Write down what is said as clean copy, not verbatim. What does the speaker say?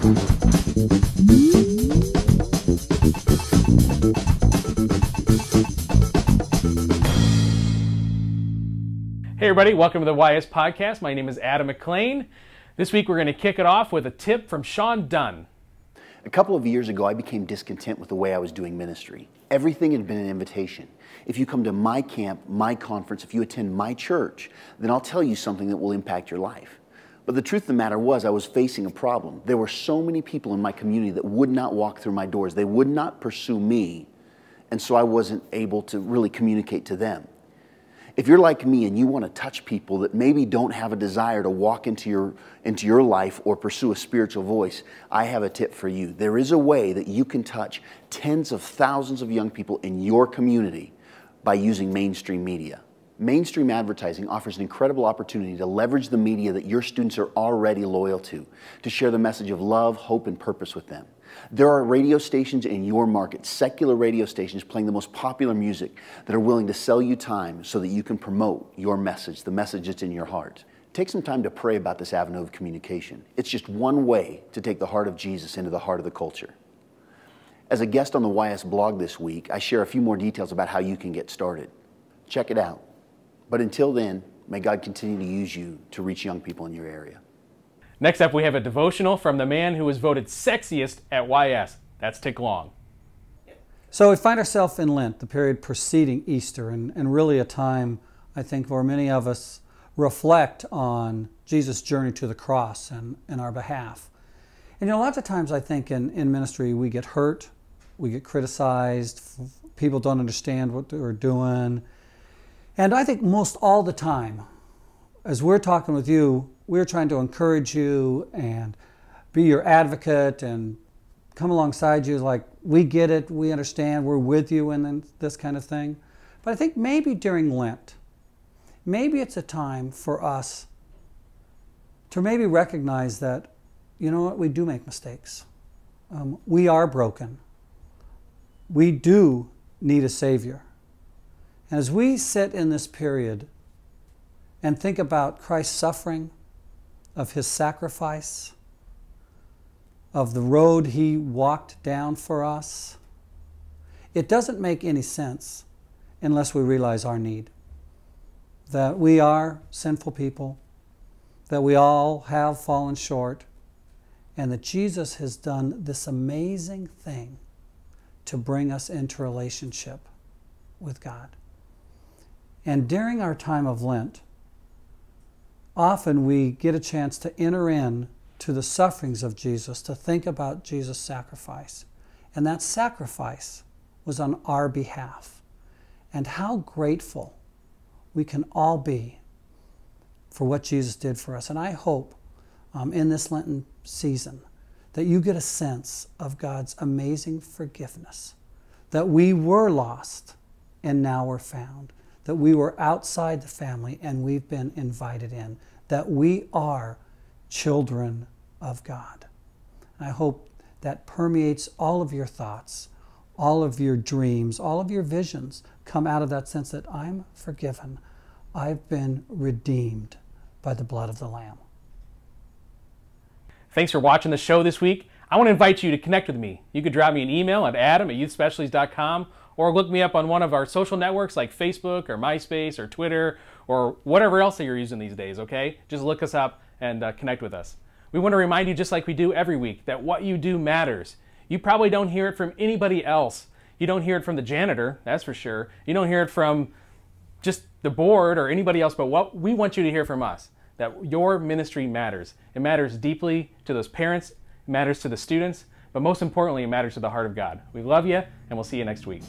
Hey everybody, welcome to the YS Podcast. My name is Adam McLean. This week we're going to kick it off with a tip from Sean Dunn. A couple of years ago, I became discontent with the way I was doing ministry. Everything had been an invitation. If you come to my camp, my conference, if you attend my church, then I'll tell you something that will impact your life. But the truth of the matter was I was facing a problem. There were so many people in my community that would not walk through my doors. They would not pursue me, and so I wasn't able to really communicate to them. If you're like me and you want to touch people that maybe don't have a desire to walk into your life or pursue a spiritual voice, I have a tip for you. There is a way that you can touch tens of thousands of young people in your community by using mainstream media. Mainstream advertising offers an incredible opportunity to leverage the media that your students are already loyal to share the message of love, hope, and purpose with them. There are radio stations in your market, secular radio stations playing the most popular music that are willing to sell you time so that you can promote your message, the message that's in your heart. Take some time to pray about this avenue of communication. It's just one way to take the heart of Jesus into the heart of the culture. As a guest on the YS blog this week, I share a few more details about how you can get started. Check it out. But until then, may God continue to use you to reach young people in your area. Next up, we have a devotional from the man who was voted sexiest at YS. That's Tic Long. So we find ourselves in Lent, the period preceding Easter, and really a time, I think, where many of us reflect on Jesus' journey to the cross and our behalf. And lots of times I think in ministry we get hurt, we get criticized, people don't understand what we're doing. And I think most all the time, as we're talking with you, we're trying to encourage you and be your advocate and come alongside you like, we get it, we understand, we're with you and this kind of thing. But I think maybe during Lent, maybe it's a time for us to maybe recognize that, you know what, we do make mistakes. We are broken. We do need a Savior. And as we sit in this period and think about Christ's suffering, of His sacrifice, of the road He walked down for us, it doesn't make any sense unless we realize our need. That we are sinful people, that we all have fallen short, and that Jesus has done this amazing thing to bring us into relationship with God. And during our time of Lent, often we get a chance to enter in to the sufferings of Jesus, to think about Jesus' sacrifice. And that sacrifice was on our behalf. And how grateful we can all be for what Jesus did for us. And I hope in this Lenten season that you get a sense of God's amazing forgiveness, that we were lost and now we're found, that we were outside the family and we've been invited in, that we are children of God. And I hope that permeates all of your thoughts, all of your dreams, all of your visions come out of that sense that I'm forgiven. I've been redeemed by the blood of the Lamb. Thanks for watching the show this week. I want to invite you to connect with me. You could drop me an email at adam@youthspecialties.com or look me up on one of our social networks like Facebook or MySpace or Twitter or whatever else that you're using these days, okay? Just look us up and connect with us. We want to remind you, just like we do every week, that what you do matters. You probably don't hear it from anybody else. You don't hear it from the janitor, that's for sure. You don't hear it from just the board or anybody else, but what we want you to hear from us, that your ministry matters. It matters deeply to those parents, it matters to the students, but most importantly, it matters to the heart of God. We love you, and we'll see you next week.